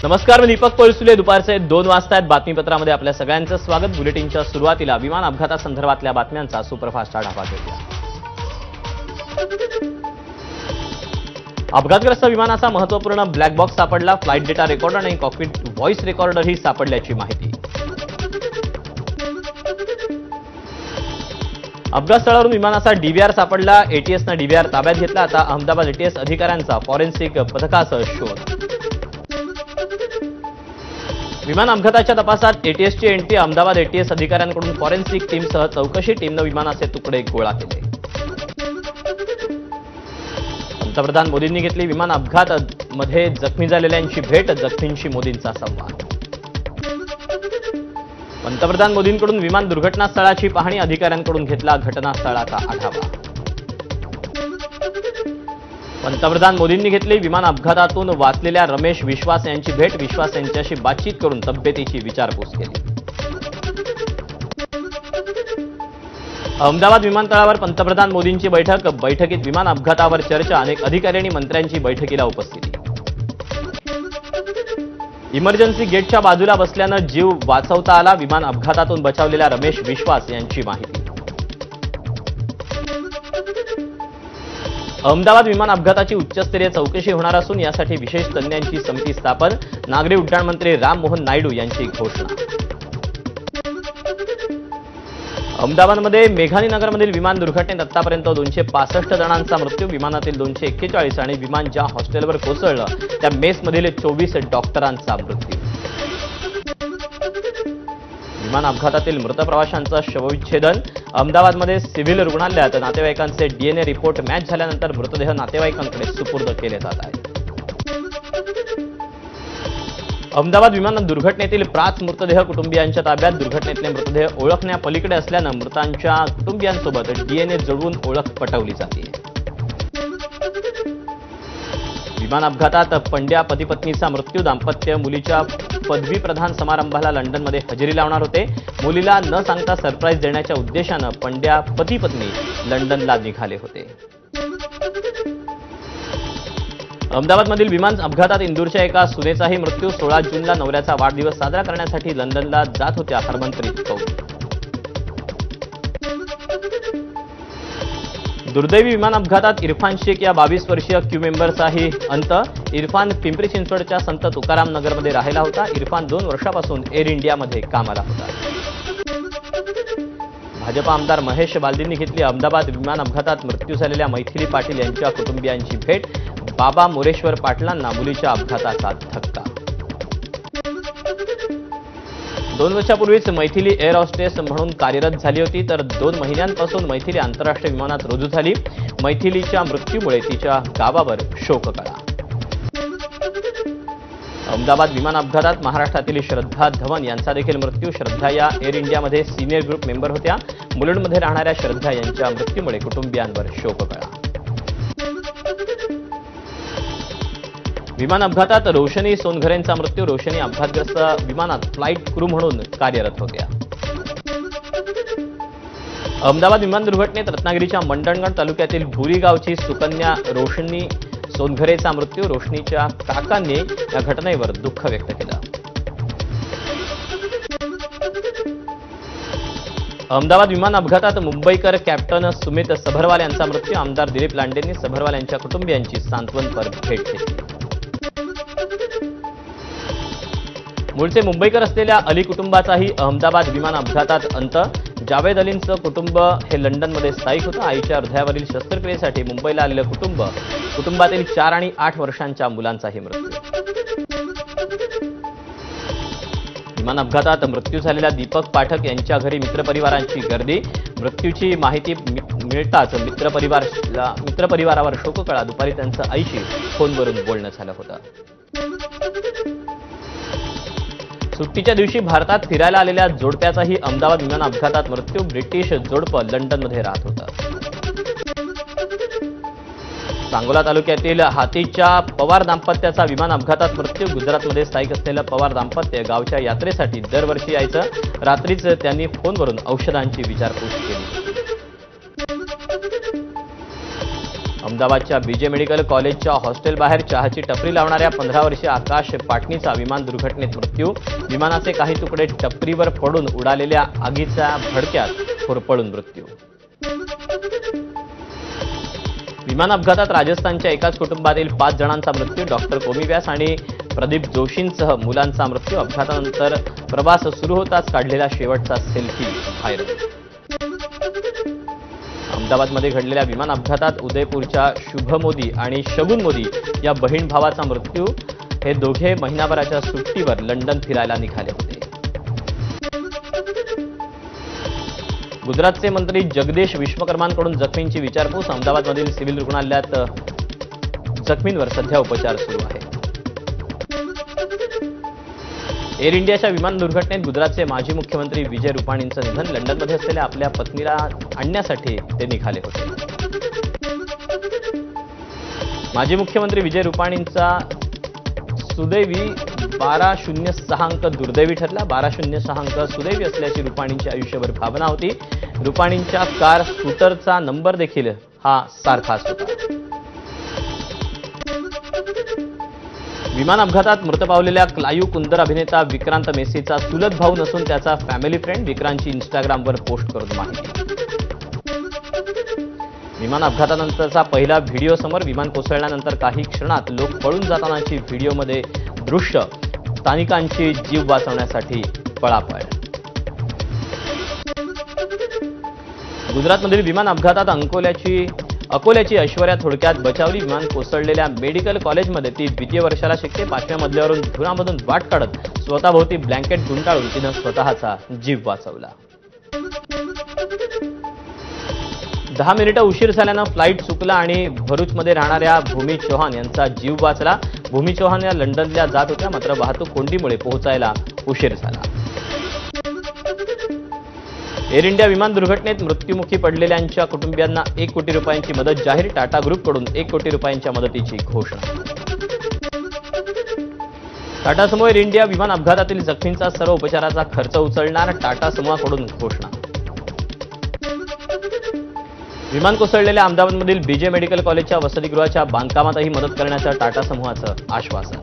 नमस्कार, मी दीपक पळसुले. दुपारचे 2 वाजता आहेत. बातमीपत्रामध्ये आपल्या सगळ्यांचं स्वागत. बुलेटिनच्या सुरुवातीला विमान अपघातासंदर्भातल्या बातम्यांचा सुपरफास्ट आढावा घेऊया. अपघातग्रस्त विमानाचा महत्त्वपूर्ण ब्लॅक बॉक्स सापडला. फ्लाईट डेटा रेकॉर्डर आणि कॉकपिट व्हॉइस रेकॉर्डरही सापडल्याची माहिती. अपघात स्थळावरून विमानाचा डीव्हीआर सापडला. एटीएसनं डीव्हीआर ताब्यात घेतला. आता अहमदाबाद एटीएस अधिकाऱ्यांचा फॉरेन्सिक पथकासह शोध. विमान अपघाताच्या तपासात एटीएसची एंट्री. अहमदाबाद एटीएस अधिकाऱ्यांकडून फॉरेन्सिक टीमसह चौकशी. टीमनं विमानाचे तुकडे गोळा केले. पंतप्रधान मोदींनी घेतली विमान अपघातामध्ये जखमी झालेल्यांची भेट. जखमींशी मोदींचा संवाद. पंतप्रधान मोदींकडून विमान दुर्घटनास्थळाची पाहणी. अधिकाऱ्यांकडून घेतला घटनास्थळाचा आढावा. पंतप्रधान मोदींनी घेतली विमान अपघातातून वाचलेल्या रमेश विश्वास यांची भेट. विश्वास यांच्याशी बातचीत करून तब्येतीची विचारपूस केली. अहमदाबाद विमानतळावर पंतप्रधान मोदींची बैठक. बैठकीत विमान अपघातावर चर्चा. अनेक अधिकारी आणि मंत्र्यांची बैठकीला उपस्थिती. इमर्जन्सी गेटच्या बाजूला बसल्यानं जीव वाचवता आला. विमान अपघातातून बचावलेल्या रमेश विश्वास यांची माहिती. अहमदाबाद विमान अपघाताची उच्चस्तरीय चौकशी होणार असून यासाठी विशेष तज्ज्ञांची समिती स्थापन. नागरी उड्डाण मंत्री राम मोहन नायडू यांची घोषणा. अहमदाबादमध्ये मेघानीनगरमधील विमान दुर्घटनेत आतापर्यंत 265 जणांचा मृत्यू. विमानातील 241 आणि विमान ज्या हॉस्टेलवर कोसळलं त्या मेसमधील 24 डॉक्टरांचा मृत्यू. विमान अपघातातील मृत प्रवाशांचं शवविच्छेदन. अहमदाबादमध्ये सिव्हिल रुग्णालयात नातेवाईकांचे डीएनए रिपोर्ट मॅच झाल्यानंतर मृतदेह नातेवाईकांकडे सुपूर्द केले जात आहेत. अहमदाबाद विमान दुर्घटनेतील 5 मृतदेह कुटुंबियांच्या ताब्यात. दुर्घटनेतले मृतदेह ओळखण्यापलीकडे असल्यानं मृतांच्या कुटुंबियांसोबत डीएनए जुळवून ओळख पटवली जाते. विमान अपघातात पंड्या पती पत्नीचा मृत्यू. दाम्पत्य मुलीच्या पदवीप्रदान समारंभाला लंडनमध्ये हजेरी लावणार होते. मुलीला न सांगता सरप्राईज देण्याच्या उद्देशानं पंड्या पती पत्नी लंडनला निघाले होते. अहमदाबादमधील विमान अपघातात इंदूरच्या एका सुनेचाही मृत्यू. 16 जूनला नवऱ्याचा वाढदिवस साजरा करण्यासाठी लंडनला जात होत्या हरमनप्रीत कौर. दुर्दैवी विमान अपघातात इरफान शेख या 22 वर्षीय क्यू मेंबरचाही अंत. इरफान पिंपरी चिंचवडच्या संत तुकाराम नगरमध्ये राहिला होता. इरफान 2 वर्षापासून एअर इंडियामध्ये कामाला होता. भाजप आमदार महेश बालदींनी घेतली अहमदाबाद विमान अपघातात मृत्यू झालेल्या मैथिली पाटील यांच्या कुटुंबियांची भेट. बाबा मोरेश्वर पाटलांना मुलीच्या अपघाताचा धक्का. 2 वर्षापूर्वीच मैथिली एअर हॉस्टेस म्हणून कार्यरत झाली होती, तर 2 महिन्यांपासून मैथिली आंतरराष्ट्रीय विमानात रुजू झाली. मैथिलीच्या मृत्यूमुळे तिच्या गावावर शोककळा. अहमदाबाद विमान अपघातात महाराष्ट्रातील श्रद्धा धवन यांचा देखील मृत्यू. श्रद्धा या एअर इंडियामध्ये सिनियर ग्रुप मेंबर होत्या. मुलुंडमध्ये राहणाऱ्या श्रद्धा यांच्या मृत्यूमुळे कुटुंबियांवर शोककळा. विमान अपघातात रोशनी सोनघरेंचा मृत्यू. रोशनी अपघातग्रस्त विमानात फ्लाईट क्रू म्हणून कार्यरत होत्या. अहमदाबाद विमान दुर्घटनेत रत्नागिरीच्या मंडणगड तालुक्यातील भुरी गावची सुकन्या रोशनी सोनघरेचा मृत्यू. रोशनीच्या काकांनी या घटनेवर दुःख व्यक्त केलं. अहमदाबाद विमान अपघातात मुंबईकर कॅप्टन सुमित सबरवाल यांचा मृत्यू. आमदार दिलीप लांडेंनी सबरवाल यांच्या कुटुंबियांची सांत्वनपर भेट घेतली. मूळचे मुंबईकर असलेल्या अली कुटुंबाचाही अहमदाबाद विमान अपघातात अंत. जावेद अलींचं कुटुंब हे लंडनमध्ये स्थायिक होतं. आईच्या हृदयावरील शस्त्रक्रियेसाठी मुंबईला आलेलं कुटुंबातील 4 आणि 8 वर्षांच्या मुलांचाही मृत्यू. विमान अपघातात मृत्यू झालेल्या दीपक पाठक यांच्या घरी मित्रपरिवारांची गर्दी. मृत्यूची माहिती मिळताच मित्रपरिवारावर शोककळा. दुपारी त्यांचं आईशी फोनवरून बोलणं झालं होतं. सुट्टीच्या दिवशी भारतात फिरायला आलेल्या जोडप्याचाही अहमदाबाद विमान अपघातात मृत्यू. ब्रिटिश जोडपं लंडनमध्ये राहत होतं. सांगोला तालुक्यातील हातीच्या पवार दाम्पत्याचा विमान अपघातात मृत्यू. गुजरातमध्ये स्थायिक असलेलं पवार दाम्पत्य गावच्या यात्रेसाठी दरवर्षी यायचं. रात्रीच त्यांनी फोनवरून औषधांची विचारपूस केली. अहमदाबादच्या बीजे मेडिकल कॉलेजच्या हॉस्टेलबाहेर चहाची टपरी लावणाऱ्या 15 वर्षीय आकाश पाटणीचा विमान दुर्घटनेत मृत्यू. विमानाचे काही तुकडे टपरीवर पडून उडालेल्या आगीच्या भडक्यात होरपळून मृत्यू. विमान अपघातात राजस्थानच्या एकाच कुटुंबातील 5 जणांचा मृत्यू. डॉक्टर कोमी व्यास आणि प्रदीप जोशींसह मुलांचा मृत्यू. अपघातानंतर प्रवास सुरू होताच काढलेला शेवटचा सेल्फी व्हायरल. अहमदाबादमध्ये घडलेल्या विमान अपघातात उदयपूरच्या शुभ मोदी आणि शगुन मोदी या बहीण भावाचा मृत्यू. हे दोघे महिनाभराच्या सुट्टीवर लंडन फिरायला निघाले होते. गुजरातचे मंत्री जगदीश विश्वकर्मांकडून जखमींची विचारपूस. अहमदाबादमधील सिव्हिल रुग्णालयात जखमींवर सध्या उपचार सुरू आहे. एअर इंडियाच्या विमान दुर्घटनेत गुजरातचे माजी मुख्यमंत्री विजय रुपाणींचं निधन. लंडनमध्ये असलेल्या आपल्या पत्नीला आणण्यासाठी ते निघाले होते. माजी मुख्यमंत्री विजय रुपाणींचा सुदैवी 1206 अंक दुर्दैवी ठरला. 1206 अंक सुदैवी असल्याची रुपाणींची आयुष्यभर भावना होती. रुपाणींच्या कार स्कूटरचा नंबर देखील हा सारखाच होता. विमान अपघातात मृत पावलेल्या क्लायू कुंदर अभिनेता विक्रांत मेसीचा चुलत भाऊ नसून त्याचा फॅमिली फ्रेंड. विक्रांतची इंस्टाग्रामवर पोस्ट करून माहिती. विमान अपघातानंतरचा पहिला व्हिडिओ समोर. विमान कोसळल्यानंतर काही क्षणात लोक पळून जातानाची व्हिडिओमध्ये दृश्य. स्थानिकांची जीव वाचवण्यासाठी पळापळ. गुजरातमधील विमान अपघातात अकोल्याची ऐश्वर्या थोडक्यात बचावली. विमान कोसळलेल्या मेडिकल कॉलेजमध्ये ती 2य वर्षाला शिकते. 5व्या मजल्यावरून धुरामधून वाट काढत स्वतःभोवती ब्लँकेट गुंडाळून तिनं स्वतःचा जीव वाचवला. 10 मिनिटं उशीर झाल्यानं फ्लाईट चुकला आणि भरूचमध्ये राहणाऱ्या भूमी चौहान यांचा जीव वाचला. भूमी चौहान या लंडनला जात होत्या, मात्र वाहतूक कोंडीमुळे पोहोचायला उशीर झाला. एअर इंडिया विमान दुर्घटनेत मृत्युमुखी पडलेल्यांच्या कुटुंबियांना 1 कोटी रुपयांची मदत जाहीर. टाटा ग्रुपकडून 1 कोटी रुपयांच्या मदतीची घोषणा. टाटा समूह एअर इंडिया विमान अपघातातील जखमींचा सर्व उपचाराचा खर्च उचलणार. टाटा समूहाकडून घोषणा. विमान कोसळलेल्या अहमदाबादमधील बीजे मेडिकल कॉलेजच्या वसतिगृहाच्या बांधकामातही मदत करण्याचं टाटा समूहाचं आश्वासन.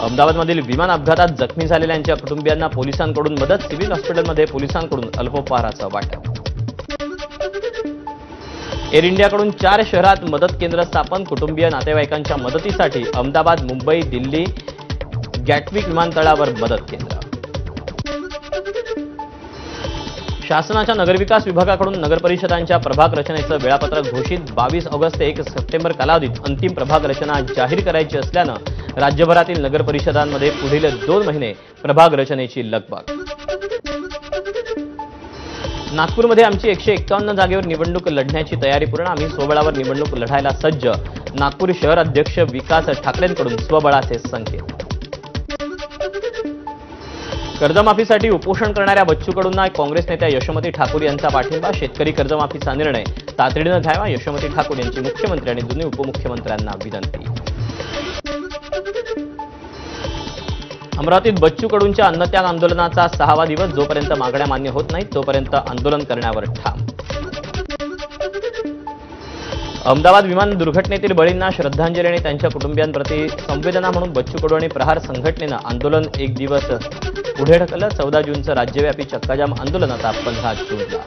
अहमदाबादमधील विमान अपघातात जखमी झालेल्यांच्या कुटुंबियांना पोलिसांकडून मदत. सिव्हिल हॉस्पिटलमध्ये पोलिसांकडून अल्पोपहाराचं वाटप. एअर इंडियाकडून 4 शहरात मदत केंद्र स्थापन. कुटुंबीय नातेवाईकांच्या मदतीसाठी अहमदाबाद, मुंबई, दिल्ली, गॅटविक विमानतळावर मदत केंद्र. शासनाच्या नगरविकास विभागाकडून नगरपरिषदांच्या प्रभाग रचनेचं वेळापत्रक घोषित. 22 ऑगस्ट ते 1 सप्टेंबर कालावधीत अंतिम प्रभाग रचना जाहीर करायची असल्यानं राज्यभरातील नगरपरिषदांमध्ये पुढील 2 महिने प्रभाग रचनेची लगबग. नागपूरमध्ये आमची 151 जागेवर निवडणूक लढण्याची तयारी पूर्ण. आम्ही स्वबळावर निवडणूक लढायला सज्ज. नागपूर शहर अध्यक्ष विकास ठाकरेंकडून स्वबळाचे संकेत. कर्जमाफीसाठी उपोषण करणाऱ्या बच्चू कडूंना काँग्रेस नेत्या यशोमती ठाकूर यांचा पाठिंबा. शेतकरी कर्जमाफीचा निर्णय तातडीनं घ्यावा. यशोमती ठाकूर यांची मुख्यमंत्री आणि दोन्ही उपमुख्यमंत्र्यांना विनंती. अमरावतीत बच्चू कडूंच्या अन्नत्याग आंदोलनाचा 6वा दिवस. जोपर्यंत मागण्या मान्य होत नाहीत तोपर्यंत आंदोलन करण्यावर ठाम. अहमदाबाद विमान दुर्घटनेतील बळींना श्रद्धांजली आणि त्यांच्या कुटुंबियांप्रती संवेदना म्हणून बच्चू कडू आणि प्रहार संघटनेनं आंदोलन 1 दिवस पुढे ढकललं. 14 जूनचं राज्यव्यापी चक्काजाम आंदोलन आता 15 जूनला.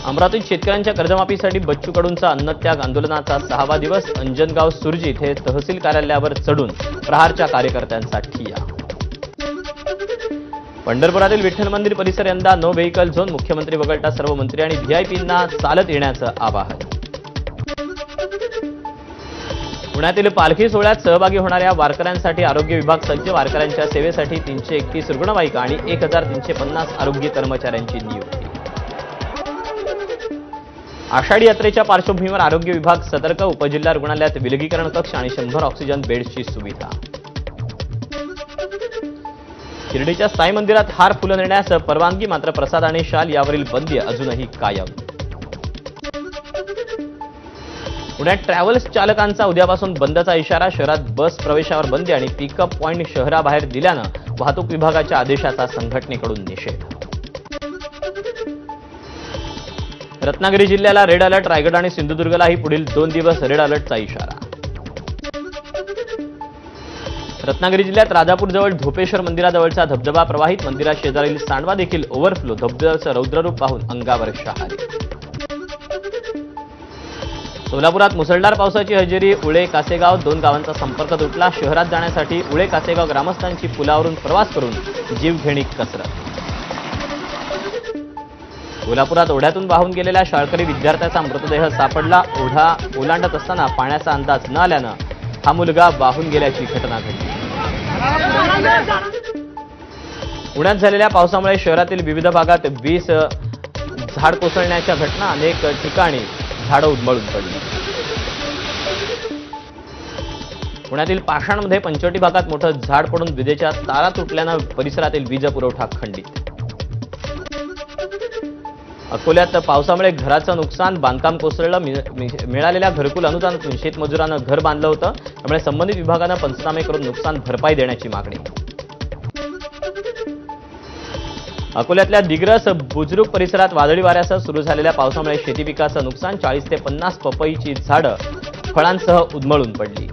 अमरावतीत शेतकऱ्यांच्या कर्जमाफीसाठी बच्चू कडूंचा अन्नत्याग आंदोलनाचा 6वा दिवस. अंजनगाव सुरजीत हे तहसील कार्यालयावर चढून प्रहारच्या कार्यकर्त्यांचा ठिय्या. पंढरपुरातील विठ्ठल मंदिर परिसर यंदा नो व्हेकल झोन. मुख्यमंत्री वगळता सर्व मंत्री आणि व्हीआयपींना चालत येण्याचं आवाहन. पुण्यातील पालखी सोहळ्यात सहभागी होणाऱ्या वारकऱ्यांसाठी आरोग्य विभाग सज्ज. वारकऱ्यांच्या सेवेसाठी 331 रुग्णवाहिका आणि 1350 आरोग्य कर्मचाऱ्यांची नियुक्ती. आषाढी यात्रेच्या पार्श्वभूमीवर आरोग्य विभाग सतर्क. उपजिल्हा रुग्णालयात विलगीकरण कक्ष आणि 100 ऑक्सिजन बेड्सची सुविधा. शिर्डीच्या साई मंदिरात हार फुलं नेण्यास परवानगी, मात्र प्रसाद आणि शाल यावरील बंदी अजूनही कायम. पुण्यात ट्रॅव्हल्स चालकांचा उद्यापासून बंदचा इशारा. शहरात बस प्रवेशावर बंदी आणि पिकअप पॉइंट शहराबाहेर दिल्यानं वाहतूक विभागाच्या आदेशाचा संघटनेकडून निषेध. रत्नागिरी जिल्ह्याला रेड अलर्ट, रायगड आणि सिंधुदुर्गलाही पुढील 2 दिवस रेड अलर्टचा इशारा. रत्नागिरी जिल्ह्यात राजापूरजवळ धोपेश्वर मंदिराजवळचा धबधबा प्रवाहित, मंदिरात शेजारील सांडवा देखील ओव्हरफ्लो, धबधब्याचं रौद्ररूप पाहून अंगावर शहारे. सोलापुरात मुसळधार पावसाची हजेरी, उळे कासेगाव 2 गावांचा संपर्क तुटला. शहरात जाण्यासाठी उळे कासेगाव ग्रामस्थांची पुलावरून प्रवास करून जीवघेणी कसरत. कोल्हापुरात ओढ्यातून वाहून गेलेल्या शाळकरी विद्यार्थ्याचा मृतदेह सापडला. ओढा ओलांडत असताना पाण्याचा अंदाज न आल्यानं हा मुलगा वाहून गेल्याची घटना घडली. पुण्यात झालेल्या पावसामुळे शहरातील विविध भागात 20 झाड कोसळण्याच्या घटना, अनेक ठिकाणी झाडं उन्मळून पडली. पुण्यातील पाषाणमध्ये पंचवटी भागात मोठं झाड पडून विजेच्या तारा तुटल्यानं परिसरातील वीज पुरवठा खंडित. अकोल्यात पावसामुळे घराचं नुकसान, बांधकाम कोसळलं. मिळालेल्या घरकुल अनुदानातून शेतमजुरांना घर बांधलं होतं, त्यामुळे संबंधित विभागानं पंचनामे करून नुकसान भरपाई देण्याची मागणी. अकोल्यातल्या दिग्रस बुजुर्ग परिसरात वादळी वाऱ्यासह सुरू झालेल्या पावसामुळे शेती पिकाचं नुकसान, 40 ते 50 पपईची झाडं फळांसह उन्मळून पडली.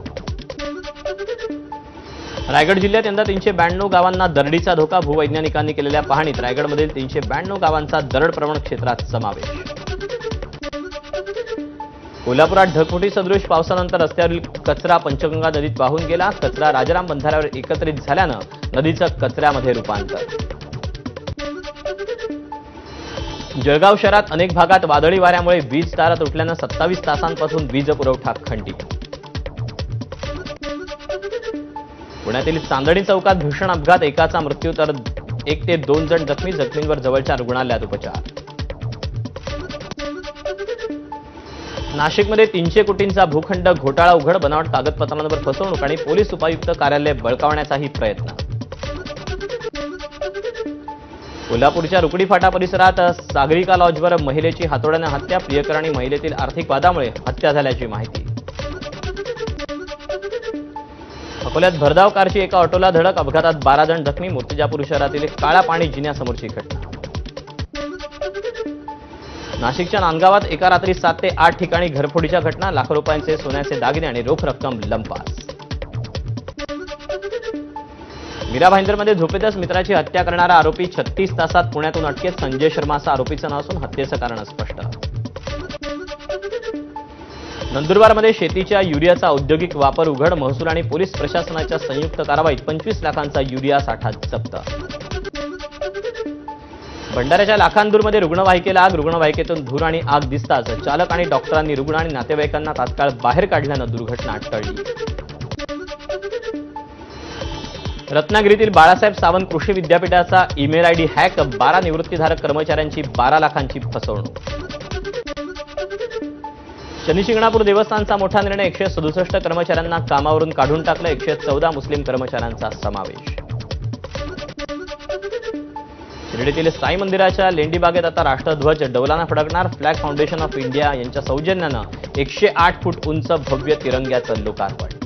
रायगड जिल्ह्यात यंदा 392 गावांना दरडीचा धोका, भूवैज्ञानिकांनी केलेल्या पाहणीत रायगडमधील 392 गावांचा दरड प्रवण क्षेत्रात समावेश. कोल्हापुरात ढगफुटी सदृश पावसानंतर रस्त्यावरील कचरा पंचगंगा नदीत वाहून गेला. कचरा राजाराम बंधाऱ्यावर एकत्रित झाल्यानं नदीचं कचऱ्यामध्ये रूपांतर. जळगाव शहरात अनेक भागात वादळी वाऱ्यामुळे वीज तारा तुटल्यानं 27 तासांपासून वीज पुरवठा खंडित. पुण्यातील चांदणी चौकात भीषण अपघात, एकाचा मृत्यू तर 1 ते 2 जण जखमी, जखमींवर जवळच्या रुग्णालयात उपचार. नाशिकमध्ये 300 कोटींचा भूखंड घोटाळा उघड, बनावट कागदपत्रांवर फसवणूक आणि पोलीस उपायुक्त कार्यालय बळकावण्याचाही प्रयत्न. कोल्हापूरच्या रुकडी फाटा परिसरात सागरिका लॉजवर महिलेची हातोड्यानं हत्या, प्रियकर आणि महिलेतील आर्थिक वादामुळे हत्या झाल्याची माहिती. अकोल्यात भरधाव कारची एका ऑटोला धडक, अपघातात 12 जण जखमी. मूर्तिजापूर शहरातील काळा पाणी जिन्यासमोरची घटना. नाशिकच्या नांदगावात एका रात्री 7 ते 8 ठिकाणी घरफोडीच्या घटना, लाखो रुपयांचे सोन्याचे दागिने आणि रोख रक्कम लंपास. मीरा भाईंदरमध्ये झोपेतच मित्राची हत्या करणारा आरोपी 36 तासात पुण्यातून अटकेत. संजय शर्मा असं आरोपीचं नाव असून हत्येचं कारण स्पष्ट. नंदुरबारमध्ये शेतीच्या युरियाचा औद्योगिक वापर उघड, महसूल आणि पोलीस प्रशासनाच्या संयुक्त कारवाईत 25 लाखांचा युरिया साठा जप्त. भंडाऱ्याच्या लाखांदूरमध्ये रुग्णवाहिकेला आग, रुग्णवाहिकेतून धूर आणि आग दिसताच चालक आणि डॉक्टरांनी रुग्ण आणि नातेवाईकांना तात्काळ बाहेर काढल्यानं दुर्घटना टळली. रत्नागिरीतील बाळासाहेब सावंत कृषी विद्यापीठाचा ईमेल आयडी हॅक, 12 निवृत्तीधारक कर्मचाऱ्यांची 12 लाखांची फसवणूक. शनिशिंगणापूर देवस्थानचा मोठा निर्णय, 167 कर्मचाऱ्यांना कामावरून काढून टाकलं, 114 मुस्लिम कर्मचाऱ्यांचा समावेश. शिर्डीतील साई मंदिराच्या लेंडीबागेत आता राष्ट्रध्वज डौलाना फडकणार, फ्लॅग फाउंडेशन ऑफ इंडिया यांच्या सौजन्यानं 108 फूट उंच भव्य तिरंग्याचं लोकार्पण.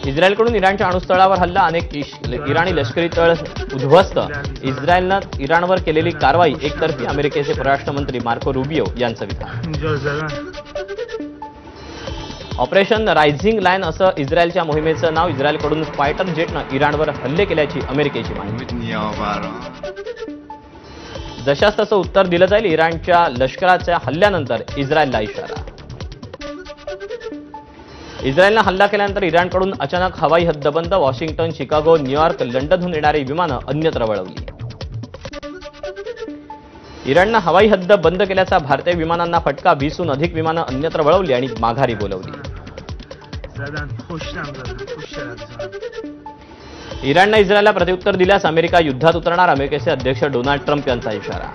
इस्रायलकडून इराणच्या अणुस्थळावर हल्ला, अनेक इराणी लष्करी तळ उद्ध्वस्त. इस्रायलनं इराणवर केलेली कारवाई एकतर्फी, अमेरिकेचे परराष्ट्र मंत्री मार्को रुबियो यांचं विधान. ऑपरेशन रायझिंग लायन असं इस्रायलच्या मोहिमेचं नाव, इस्रायलकडून फायटर जेटनं इराणवर हल्ले केल्याची अमेरिकेची माहिती. जशास तसं उत्तर दिलं जाईल, इराणच्या लष्कराच्या हल्ल्यानंतर इस्रायलला इशारा. इस्रायलनं हल्ला केल्यानंतर इराणकडून अचानक हवाई हद्द बंद, वॉशिंग्टन, शिकागो, न्यूयॉर्क, लंडनहून येणारी विमानं अन्यत्र वळवली. इराणनं हवाई हद्द बंद केल्याचा भारतीय विमानांना फटका, 20हून अधिक विमानं अन्यत्र वळवली आणि माघारी बोलवली. इराणनं इस्रायलला प्रत्युत्तर दिल्यास अमेरिका युद्धात उतरणार, अमेरिकेचे अध्यक्ष डोनाल्ड ट्रम्प यांचा इशारा.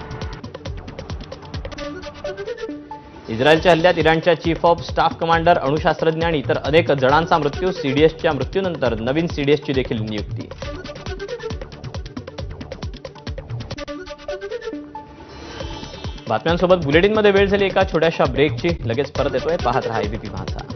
इस्रायलच्या हल्ल्यात इराणच्या चीफ ऑफ स्टाफ कमांडर, अणुशास्त्रज्ञ आणि इतर अनेक जणांचा मृत्यू, सीडीएसच्या मृत्यूनंतर नवीन सीडीएसची देखील नियुक्ती. बातम्यांसोबत बुलेटिनमध्ये वेळ झाली एका छोट्याशा ब्रेकची, लगेच परत येतोय, पाहत रहा एबीपी माझा.